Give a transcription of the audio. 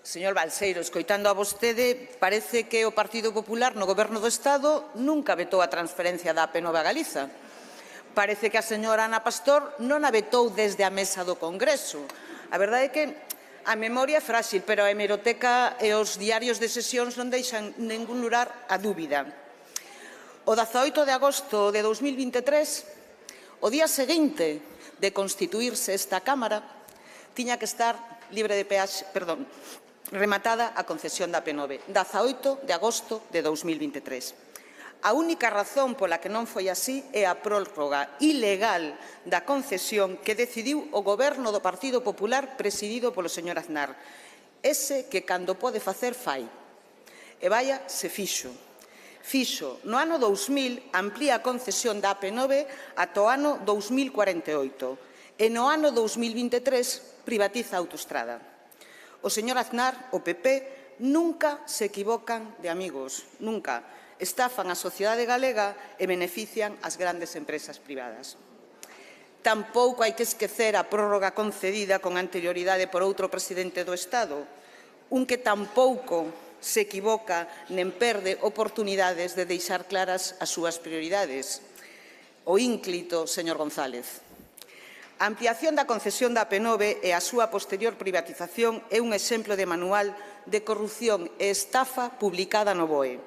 Señor Balseiro, escoitando a vostede, parece que o Partido Popular no Goberno do Estado nunca vetou a transferencia da AP9 a Galiza. Parece que a señora Ana Pastor non a vetou desde a mesa do Congreso. A verdade é que a memoria é frágil, pero a hemeroteca e os diarios de sesións non deixan ningún lugar a dúbida. O 18 de agosto de 2023, o día seguinte de constituirse esta Cámara, tiña que estar libre de peaxe, rematada a concesión da AP9, 18 de agosto de 2023. A única razón pola que non foi así é a prórroga ilegal da concesión que decidiu o Goberno do Partido Popular presidido polo señor Aznar. Ese que cando pode facer fai. E vaia, se fixo. Fixo, no ano 2000, amplía a concesión da AP9 ata o ano 2048 e no ano 2023 privatiza a autoestrada. O señor Aznar, o PP, nunca se equivocan de amigos, nunca. Estafan a sociedade galega e benefician as grandes empresas privadas. Tampouco hai que esquecer a prórroga concedida con anterioridade por outro presidente do Estado, un que tampouco se equivoca nen perde oportunidades de deixar claras as súas prioridades. O ínclito señor González. A ampliación da concesión da AP9 e a súa posterior privatización é un exemplo de manual de corrupción e estafa publicada no BOE.